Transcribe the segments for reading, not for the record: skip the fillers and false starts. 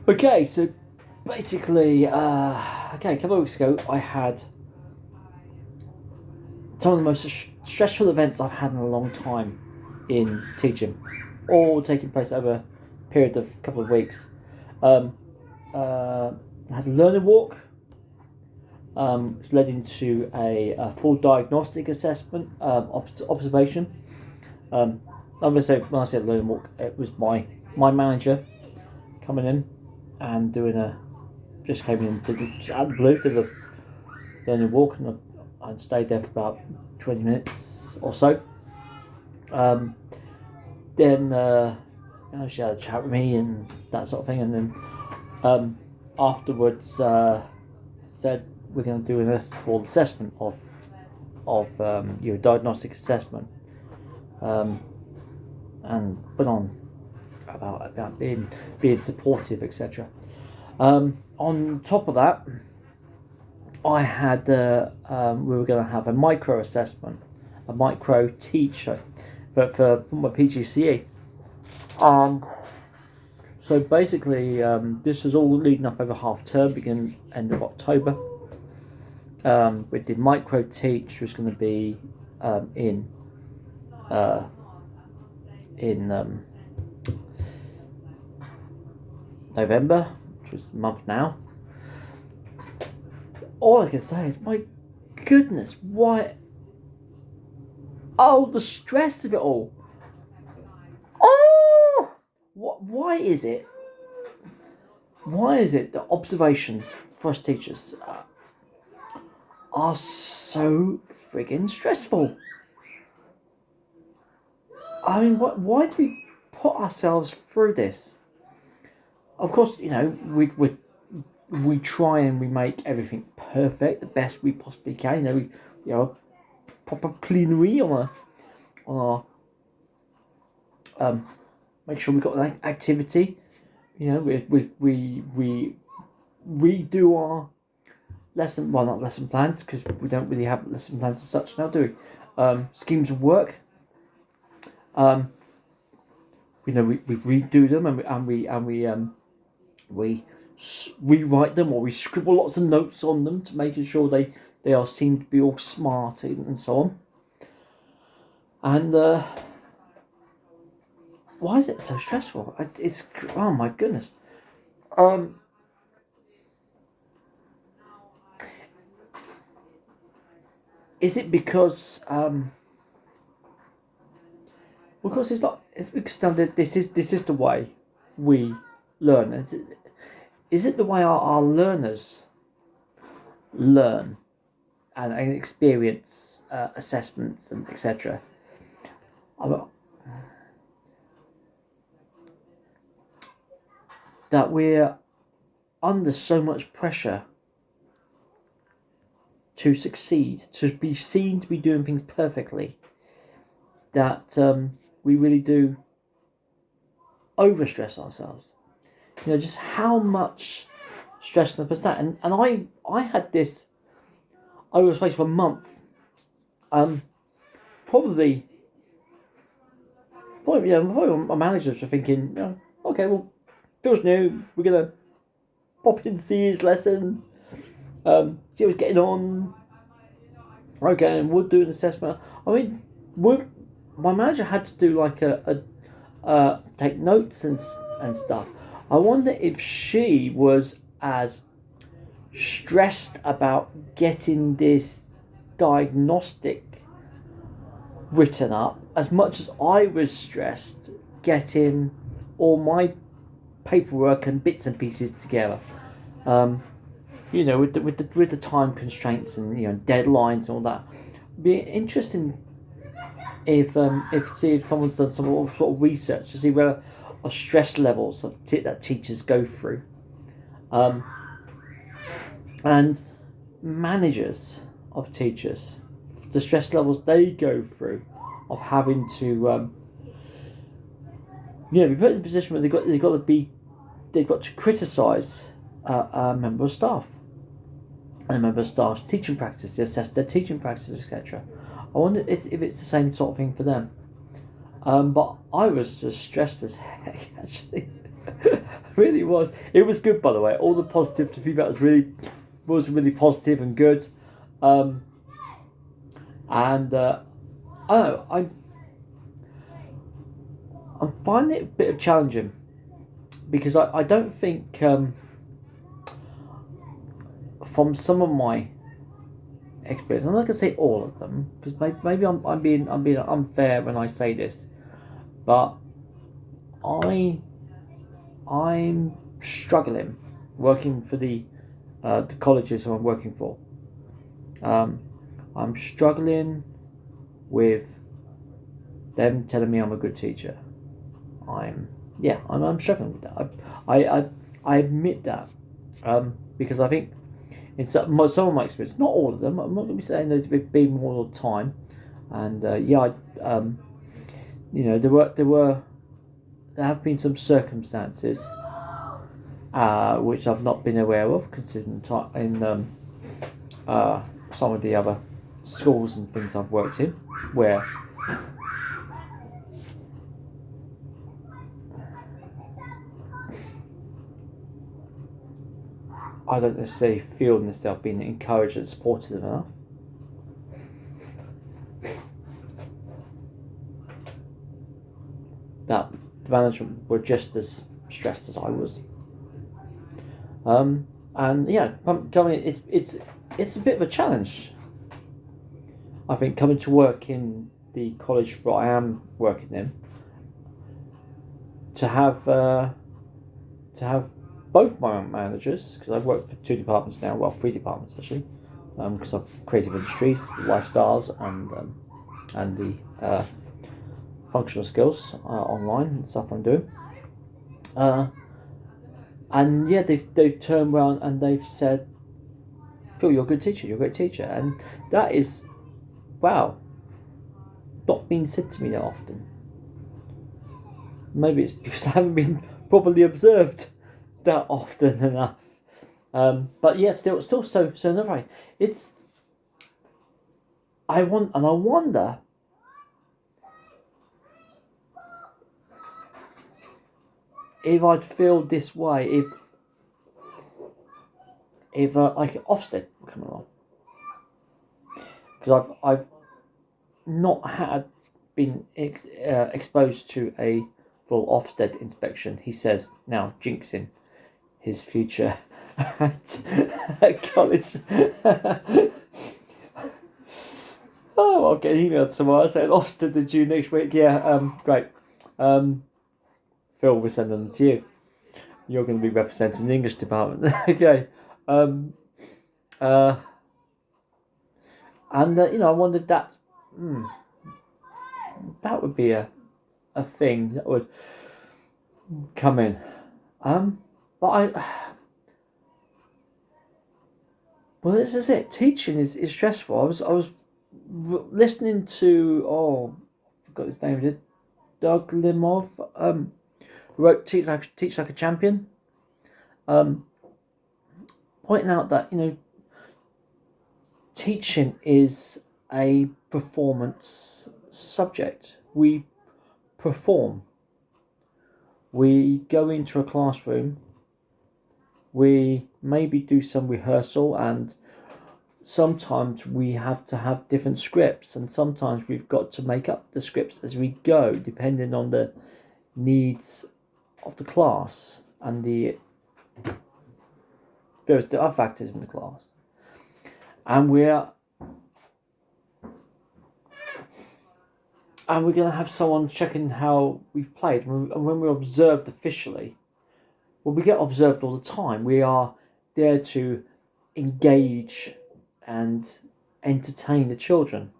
Okay, so basically, a couple of weeks ago, I had some of the most stressful events I've had in a long time in teaching, all taking place over a period of a couple of weeks. Um, I had a learning walk, which led into a full diagnostic assessment, observation. Um, Obviously, when I said learning walk, it was my manager coming in and doing a just came in just out of the blue, did a learning walk, and I stayed there for about 20 minutes or so. Um, then she had a chat with me and that sort of thing, and then afterwards said we're going to do a full assessment of your diagnostic assessment, um, and went on about being supportive, etc. On top of that, I had we were going to have a micro assessment, a micro teach for my PGCE. So basically, this was all leading up over half term, beginning end of October. We did micro teach, which was going to be in November, which was a month now. All I can say is, my goodness, why? Oh, the stress of it all. Oh, what? Why is it? Why is it that observations for us teachers are so friggin' stressful? I mean, why do we put ourselves through this? Of course, we try and we make everything perfect, the best we possibly can. We have a proper plenary on our make sure we've got an activity. We redo our not lesson plans, because we don't really have lesson plans as such now, do we? Schemes of work. We redo them, we rewrite them, or we scribble lots of notes on them to making sure they are seem to be all smart and so on. And why is it so stressful? It's oh my goodness. Is it because because it's not? It's because this is the way we learn. Is it the way our learners learn and experience assessments and etc.? That we're under so much pressure to succeed, to be seen to be doing things perfectly, that we really do overstress ourselves. Just how much stress and that. And I had this over the space of a month. Probably my managers were thinking, okay, well, feels new. We're gonna pop in, see his lesson, see how he's getting on. Okay, and we'll do an assessment. I mean, my manager had to do like take notes and stuff. I wonder if she was as stressed about getting this diagnostic written up as much as I was stressed getting all my paperwork and bits and pieces together. With the time constraints and deadlines and all that. Be interesting if someone's done some sort of research to see where our stress levels that teachers go through, and managers of teachers, the stress levels they go through of having to be put in a position where they've got to criticise a member of staff. And a member of staff's teaching practice, they assess their teaching practice, etc. I wonder if it's the same sort of thing for them. But I was as stressed as heck, actually. Really was. It was good, by the way. All the positive feedback was really positive and good. Um, and I don't know, I'm finding it a bit of challenging because I don't think from some of my experience, I'm not going to say all of them because maybe I'm being unfair when I say this, but I I'm struggling working for the colleges who I'm working for. Um, I'm struggling with them telling me I'm a good teacher. I'm I'm struggling with that. I admit that because I think in some of my experience, not all of them. I'm not going to be saying they've been more all the time, and there have been some circumstances which I've not been aware of, considering in some of the other schools and things I've worked in, where I don't necessarily feel necessarily I've been encouraged and supported enough. That the management were just as stressed as I was. And yeah, coming it's a bit of a challenge. I think coming to work in the college where I am working in to have both my own managers, because I work for two departments now, well, three departments actually, because I've creative industries, lifestyles, and the functional skills online and stuff I'm doing. And yeah, they've turned around and they've said, Phil, you're a good teacher, you're a great teacher, and that is, wow, not being said to me that often. Maybe it's because I haven't been properly observed that often enough. But yeah, still so another way. It's I wonder if I'd feel this way if like Ofsted would come along, because I've not had been exposed to a full Ofsted inspection. He says now, jinxing his future at college. Oh, I'll get an email tomorrow saying Ofsted are due next week. Yeah, great. Phil, we're sending them to you. You're going to be representing the English department. Okay. Um, uh, and I wondered that would be a thing that would come in. But well, this is it. Teaching is stressful. I was listening to I forgot his name. Is it Doug Limov? Who wrote Teach Like a Champion. Pointing out that teaching is a performance subject. We perform. We go into a classroom. We maybe do some rehearsal, and sometimes we have to have different scripts, and sometimes we've got to make up the scripts as we go, depending on the needs of the class and the various other factors in the class. And we're going to have someone checking how we've played. And when we're observed officially, well, we get observed all the time. We are there to engage and entertain the children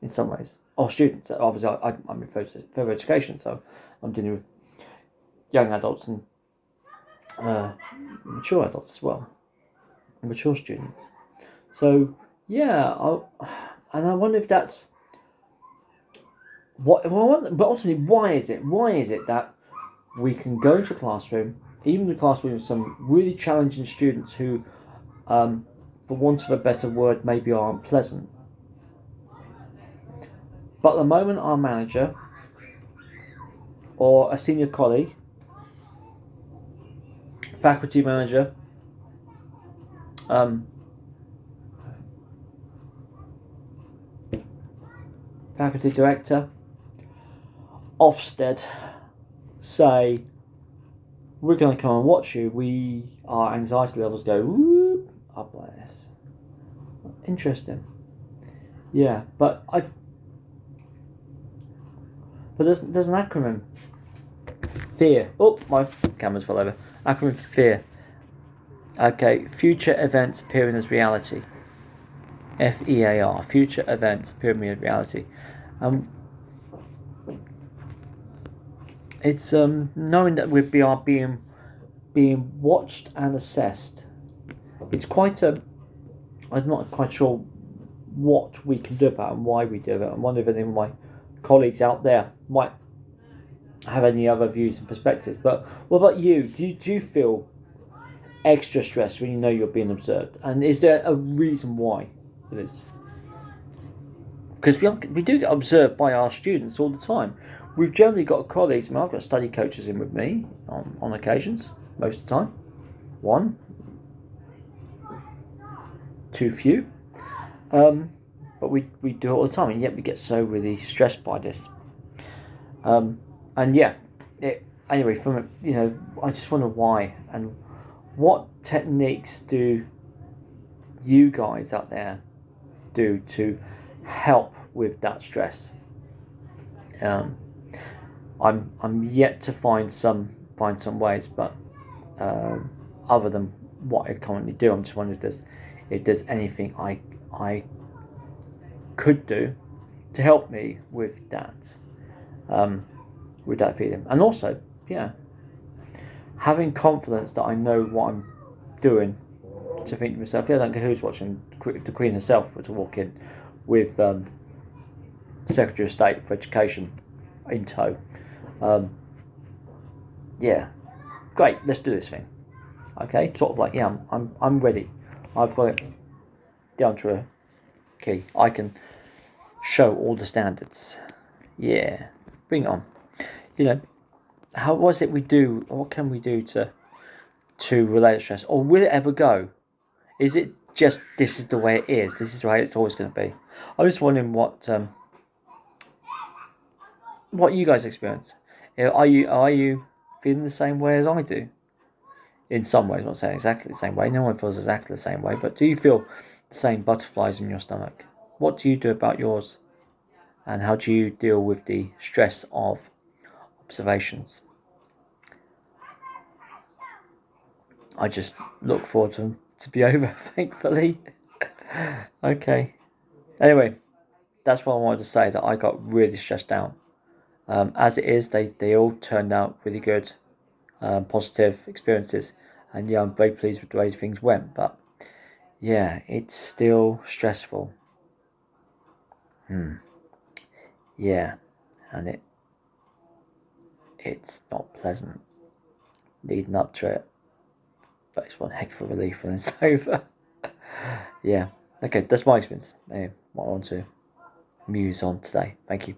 in some ways, or students. Obviously, I'm referring to further education, so I'm dealing with young adults and mature adults as well, mature students. So yeah, and I wonder if that's what. But ultimately, why is it? Why is it that we can go into a classroom, even the classroom with some really challenging students who, for want of a better word, maybe are unpleasant. But the moment our manager or a senior colleague faculty manager, faculty director, Ofsted say, we're going to come and watch you, our anxiety levels go whoop, up like this. Interesting. Yeah, but there's an acronym. FEAR. Oh, my camera's fell over. Acronym FEAR. Okay, future events appearing as reality. FEAR. Future events appearing as reality. It's knowing that we are being watched and assessed. It's quite I'm not quite sure what we can do about it and why we do it. I wonder if any of my colleagues out there might have any other views and perspectives. But what about you? Do you feel extra stress when you know you're being observed? And is there a reason why it is? Because we do get observed by our students all the time. We've generally got colleagues. I've got study coaches in with me on occasions, most of the time. One, too few. But we do it all the time, and yet we get so really stressed by this. And yeah, anyway, from I just wonder why and what techniques do you guys out there do to help with that stress? I'm yet to find some ways, but other than what I currently do, I'm just wondering if there's anything I could do to help me with that feeling, and also having confidence that I know what I'm doing. To think to myself, I don't care who's watching, the Queen herself were to walk in with Secretary of State for Education in tow. Great, let's do this thing. Okay, sort of like, I'm ready. I've got it down to a key. I can show all the standards. Yeah, bring it on. How was it we do? What can we do to relate stress, or will it ever go? Is it just this is the way it is? This is the way it's always going to be. I'm just wondering what you guys experience. Are you feeling the same way as I do? In some ways, I'm not saying exactly the same way. No one feels exactly the same way, but do you feel the same butterflies in your stomach? What do you do about yours? And how do you deal with the stress of observations? I just look forward to them to be over, thankfully. Okay. Anyway, that's what I wanted to say, that I got really stressed out. As it is, they all turned out really good, positive experiences. And I'm very pleased with the way things went. But yeah, it's still stressful. Yeah, and it's not pleasant leading up to it. But it's one heck of a relief when it's over. Yeah. Okay, that's my experience. Anyway, what I want to muse on today. Thank you.